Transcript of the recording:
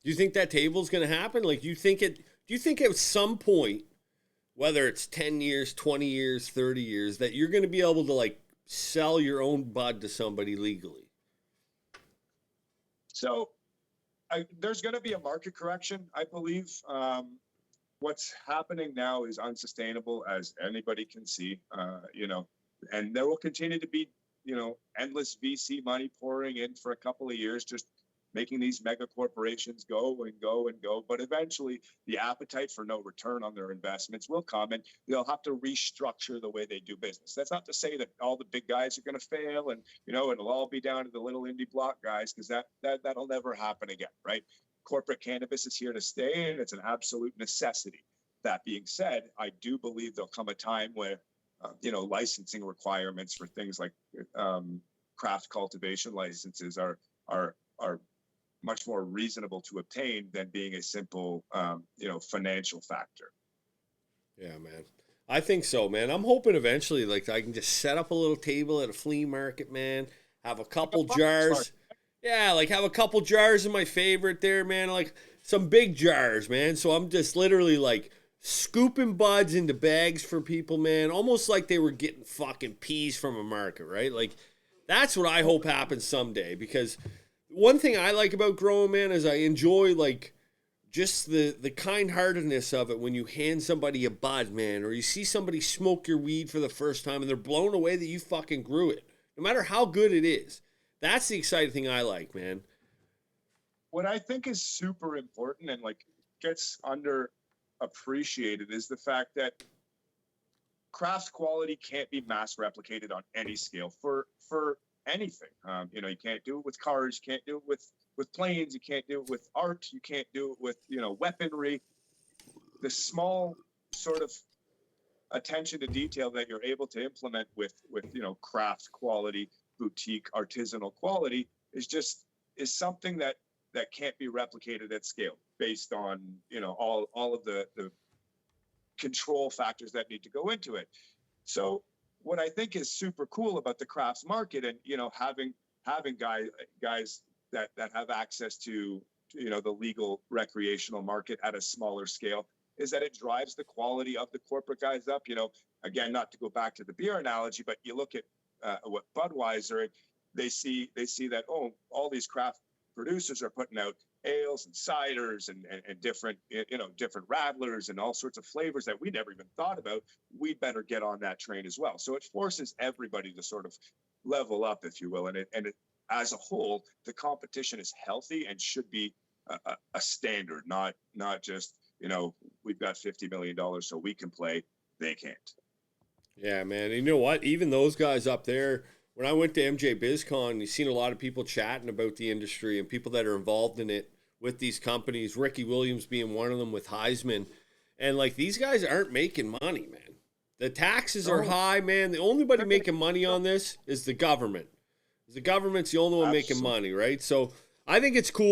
Do you think that table's going to happen? Like, do you think at some point, whether it's 10 years, 20 years, 30 years, that you're going to be able to, like, sell your own bud to somebody legally? So there's going to be a market correction, I believe. What's happening now is unsustainable, as anybody can see, and there will continue to be, endless VC money pouring in for a couple of years, just making these mega corporations go and go and go. But eventually the appetite for no return on their investments will come, and they'll have to restructure the way they do business. That's not to say that all the big guys are going to fail and, it'll all be down to the little indie block guys, because that'll never happen again, right? Corporate cannabis is here to stay, and it's an absolute necessity. That being said, I do believe there'll come a time where, licensing requirements for things like craft cultivation licenses are much more reasonable to obtain than being a simple, financial factor. Yeah, man. I think so, man. I'm hoping eventually, like, I can just set up a little table at a flea market, man. Have a couple jars. Yeah, like have a couple jars of my favorite there, man. Like some big jars, man. So I'm just literally like scooping buds into bags for people, man. Almost like they were getting fucking peas from a market, right? Like that's what I hope happens someday. Because one thing I like about growing, man, is I enjoy like just the kind-heartedness of it when you hand somebody a bud, man, or you see somebody smoke your weed for the first time and they're blown away that you fucking grew it, no matter how good it is. That's the exciting thing I like, man. What I think is super important and like gets underappreciated is the fact that craft quality can't be mass replicated on any scale for anything. You can't do it with cars, you can't do it with planes, you can't do it with art, you can't do it with, weaponry. The small sort of attention to detail that you're able to implement with craft quality, boutique artisanal quality is something that can't be replicated at scale based on all of the control factors that need to go into it. So what I think is super cool about the crafts market and having guys that have access to the legal recreational market at a smaller scale is that it drives the quality of the corporate guys up. Again, not to go back to the beer analogy, but you look at what Budweiser, they see that, all these craft producers are putting out ales and ciders and different different rattlers and all sorts of flavors that we never even thought about. We better get on that train as well. So it forces everybody to sort of level up, if you will, and it as a whole, the competition is healthy and should be a standard, not just we've got $50 million so we can play, they can't. Yeah, man. You know what? Even those guys up there, when I went to MJ BizCon, you've seen a lot of people chatting about the industry and people that are involved in it with these companies, Ricky Williams being one of them with Heisman. And, like, these guys aren't making money, man. The taxes are high, man. The only body making money on this is the government. The government's the only one making money, right? So I think it's cool.